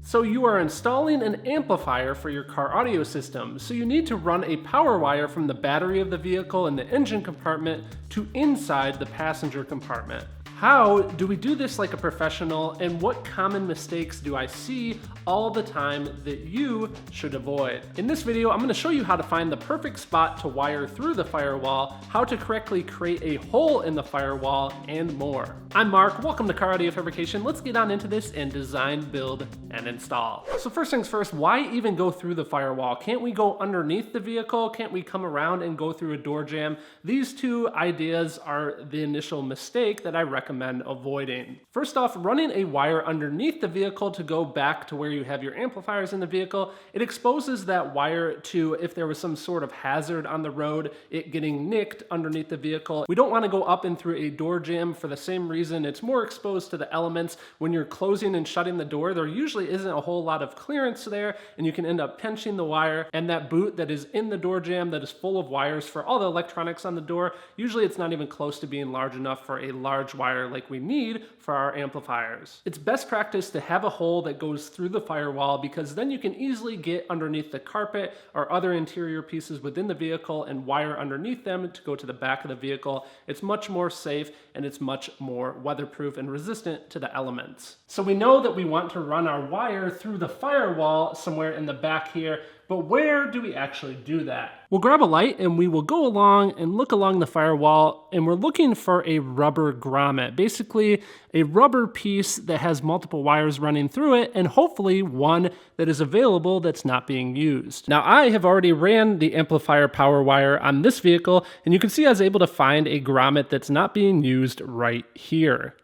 So you are installing an amplifier for your car audio system, so you need to run a power wire from the battery of the vehicle in the engine compartment to inside the passenger compartment. How do we do this like a professional, and what common mistakes do I see all the time that you should avoid? In this video, I'm going to show you how to find the perfect spot to wire through the firewall, how to correctly create a hole in the firewall, and more. I'm Mark, welcome to Car Audio Fabrication. Let's get on into this and design, build, and install. So first things first, why even go through the firewall? Can't we go underneath the vehicle? Can't we come around and go through a door jamb? These two ideas are the initial mistake that I recommend avoiding. First off, running a wire underneath the vehicle to go back to where you have your amplifiers in the vehicle, it exposes that wire to, if there was some sort of hazard on the road, it getting nicked underneath the vehicle. We don't want to go up and through a door jamb for the same reason. It's more exposed to the elements. When you're closing and shutting the door, there usually isn't a whole lot of clearance there, and you can end up pinching the wire, and that boot that is in the door jamb that is full of wires for all the electronics on the door, usually it's not even close to being large enough for a large wire like we need for our amplifiers. It's best practice to have a hole that goes through the firewall, because then you can easily get underneath the carpet or other interior pieces within the vehicle and wire underneath them to go to the back of the vehicle. It's much more safe and it's much more weatherproof and resistant to the elements. So we know that we want to run our wire through the firewall somewhere in the back here, but where do we actually do that? We'll grab a light and we will go along and look along the firewall, and we're looking for a rubber grommet, basically a rubber piece that has multiple wires running through it, and hopefully one that is available that's not being used. Now, I have already ran the amplifier power wire on this vehicle, and you can see I was able to find a grommet that's not being used right here.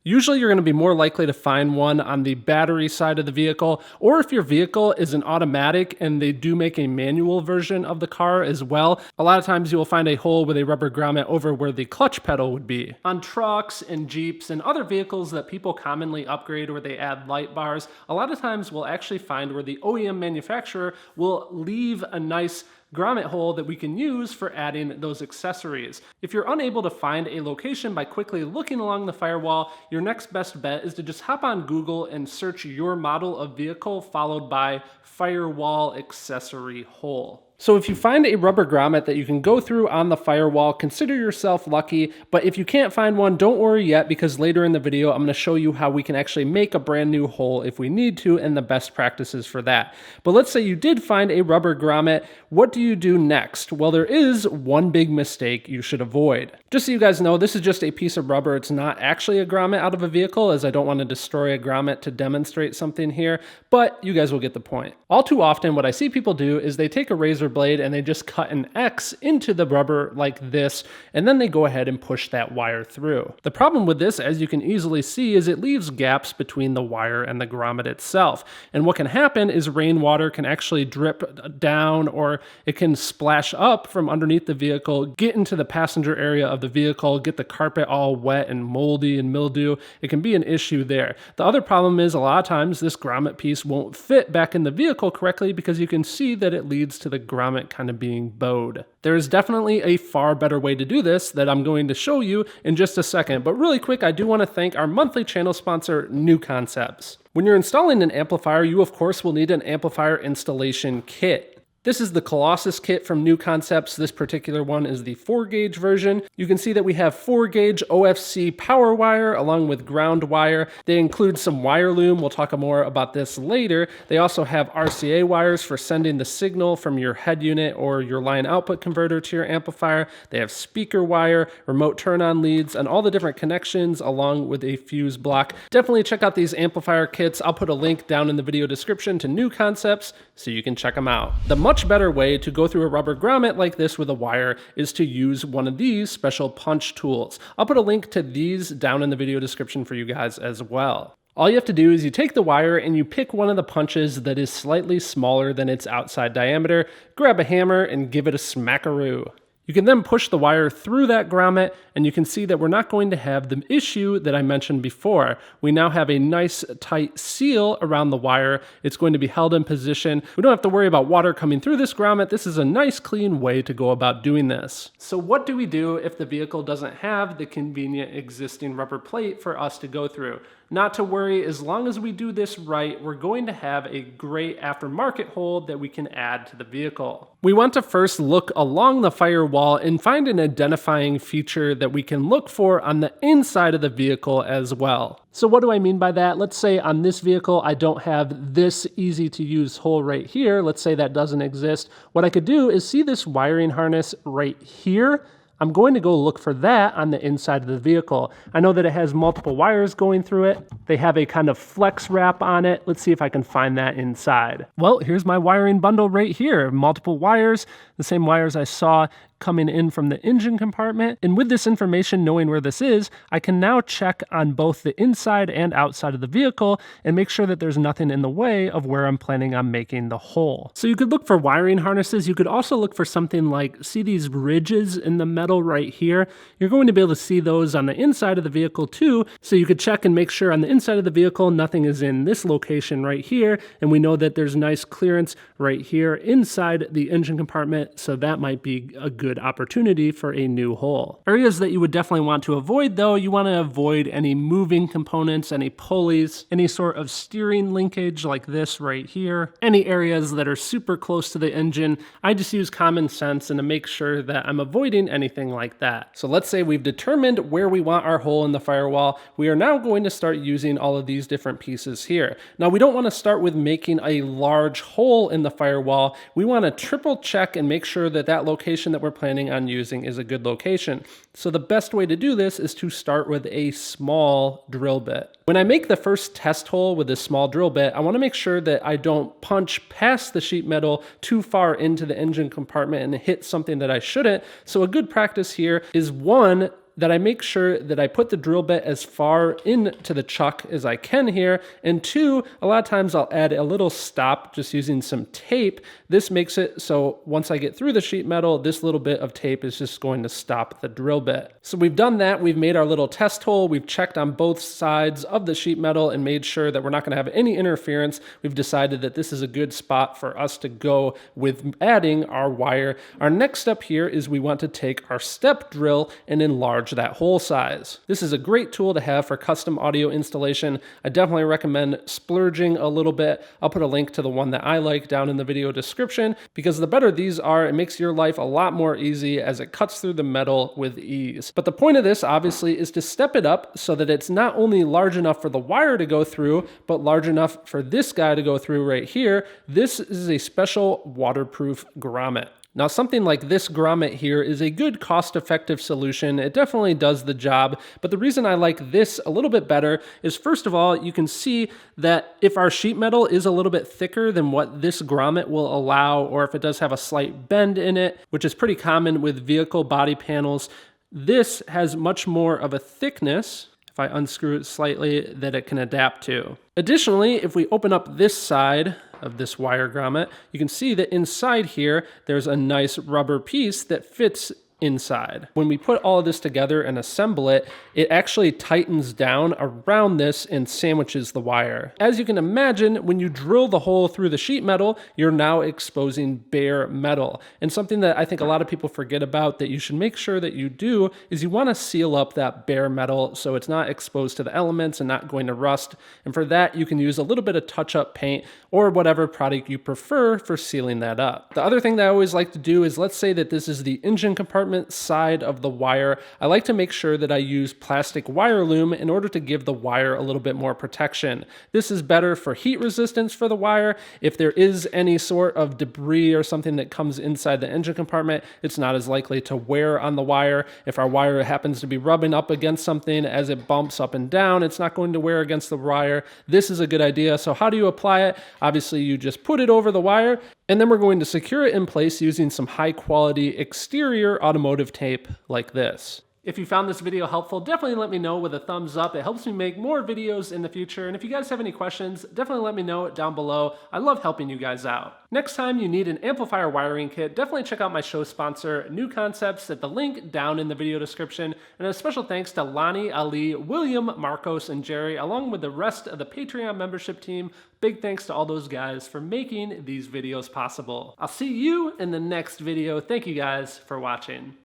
Usually you're going to be more likely to find one on the battery side of the vehicle, or if your vehicle is an automatic and they do make a manual version of the car as well, a lot of times you will find a hole with a rubber grommet over where the clutch pedal would be. On trucks and Jeeps and other vehicles that people commonly upgrade where they add light bars, a lot of times we'll actually find where the OEM manufacturer will leave a nice grommet hole that we can use for adding those accessories. If you're unable to find a location by quickly looking along the firewall, your next best bet is to just hop on Google and search your model of vehicle followed by firewall accessory hole. So if you find a rubber grommet that you can go through on the firewall, consider yourself lucky. But if you can't find one, don't worry yet, because later in the video, I'm going to show you how we can actually make a brand new hole if we need to, and the best practices for that. But let's say you did find a rubber grommet. What do you do next? Well, there is one big mistake you should avoid. Just so you guys know, this is just a piece of rubber. It's not actually a grommet out of a vehicle, as I don't want to destroy a grommet to demonstrate something here, but you guys will get the point. All too often, what I see people do is they take a razor blade and they just cut an X into the rubber like this, and then they go ahead and push that wire through. The problem with this, as you can easily see, is it leaves gaps between the wire and the grommet itself. And what can happen is rainwater can actually drip down, or it can splash up from underneath the vehicle, get into the passenger area of the vehicle, get the carpet all wet and moldy and mildew. It can be an issue there. The other problem is a lot of times this grommet piece won't fit back in the vehicle correctly, because you can see that it leads to the grommet kind of being bowed. There is definitely a far better way to do this that I'm going to show you in just a second, but really quick, I do want to thank our monthly channel sponsor, New Concepts. When you're installing an amplifier, you of course will need an amplifier installation kit. This is the Colossus kit from New Concepts. This particular one is the 4-gauge version. You can see that we have 4-gauge OFC power wire along with ground wire. They include some wire loom. We'll talk more about this later. They also have RCA wires for sending the signal from your head unit or your line output converter to your amplifier. They have speaker wire, remote turn-on leads, and all the different connections along with a fuse block. Definitely check out these amplifier kits. I'll put a link down in the video description to New Concepts so you can check them out. The much better way to go through a rubber grommet like this with a wire is to use one of these special punch tools. I'll put a link to these down in the video description for you guys as well. All you have to do is you take the wire and you pick one of the punches that is slightly smaller than its outside diameter, grab a hammer and give it a smackaroo. You can then push the wire through that grommet, and you can see that we're not going to have the issue that I mentioned before. We now have a nice tight seal around the wire. It's going to be held in position. We don't have to worry about water coming through this grommet. This is a nice clean way to go about doing this. So what do we do if the vehicle doesn't have the convenient existing rubber plate for us to go through? Not to worry, as long as we do this right, we're going to have a great aftermarket hole that we can add to the vehicle. We want to first look along the firewall and find an identifying feature that we can look for on the inside of the vehicle as well. So what do I mean by that? Let's say on this vehicle, I don't have this easy to use hole right here. Let's say that doesn't exist. What I could do is see this wiring harness right here. I'm going to go look for that on the inside of the vehicle. I know that it has multiple wires going through it. They have a kind of flex wrap on it. Let's see if I can find that inside. Well, here's my wiring bundle right here. Multiple wires, the same wires I saw coming in from the engine compartment. And with this information, knowing where this is, I can now check on both the inside and outside of the vehicle and make sure that there's nothing in the way of where I'm planning on making the hole. So you could look for wiring harnesses. You could also look for something like, see these ridges in the metal right here? You're going to be able to see those on the inside of the vehicle too. So you could check and make sure on the inside of the vehicle, nothing is in this location right here. And we know that there's nice clearance right here inside the engine compartment. So that might be a good opportunity for a new hole. Areas that you would definitely want to avoid though, you want to avoid any moving components, any pulleys, any sort of steering linkage like this right here, any areas that are super close to the engine. I just use common sense and to make sure that I'm avoiding anything like that. So let's say we've determined where we want our hole in the firewall. We are now going to start using all of these different pieces here. Now we don't want to start with making a large hole in the firewall. We want to triple check and make sure that that location that we're planning on using is a good location. So the best way to do this is to start with a small drill bit. When I make the first test hole with this small drill bit, I want to make sure that I don't punch past the sheet metal too far into the engine compartment and hit something that I shouldn't. So a good practice here is one, that I make sure that I put the drill bit as far into the chuck as I can here. And two, a lot of times I'll add a little stop just using some tape. This makes it so once I get through the sheet metal, this little bit of tape is just going to stop the drill bit. So we've done that. We've made our little test hole. We've checked on both sides of the sheet metal and made sure that we're not going to have any interference. We've decided that this is a good spot for us to go with adding our wire. Our next step here is we want to take our step drill and enlarge that hole size. This is a great tool to have for custom audio installation. I definitely recommend splurging a little bit. I'll put a link to the one that I like down in the video description, because the better these are, it makes your life a lot more easy as it cuts through the metal with ease. But the point of this obviously is to step it up so that it's not only large enough for the wire to go through, but large enough for this guy to go through right here. This is a special waterproof grommet. Now something like this grommet here is a good cost-effective solution. It definitely does the job, but the reason I like this a little bit better is, first of all, you can see that if our sheet metal is a little bit thicker than what this grommet will allow, or if it does have a slight bend in it, which is pretty common with vehicle body panels, this has much more of a thickness, if I unscrew it slightly, that it can adapt to. Additionally, if we open up this side of this wire grommet, you can see that inside here, there's a nice rubber piece that fits inside. When we put all of this together and assemble it, it actually tightens down around this and sandwiches the wire. As you can imagine, when you drill the hole through the sheet metal, you're now exposing bare metal. And something that I think a lot of people forget about that you should make sure that you do is you want to seal up that bare metal so it's not exposed to the elements and not going to rust. And for that, you can use a little bit of touch-up paint or whatever product you prefer for sealing that up. The other thing that I always like to do is, let's say that this is the engine compartment side of the wire. I like to make sure that I use plastic wire loom in order to give the wire a little bit more protection. This is better for heat resistance for the wire. If there is any sort of debris or something that comes inside the engine compartment, it's not as likely to wear on the wire. If our wire happens to be rubbing up against something as it bumps up and down, it's not going to wear against the wire. This is a good idea. So how do you apply it? Obviously, you just put it over the wire, and then we're going to secure it in place using some high quality exterior automotive tape like this. If you found this video helpful, definitely let me know with a thumbs up. It helps me make more videos in the future. And if you guys have any questions, definitely let me know down below. I love helping you guys out. Next time you need an amplifier wiring kit, definitely check out my show sponsor, New Concepts, at the link down in the video description. And a special thanks to Lonnie, Ali, William, Marcos, and Jerry, along with the rest of the Patreon membership team. Big thanks to all those guys for making these videos possible. I'll see you in the next video. Thank you guys for watching.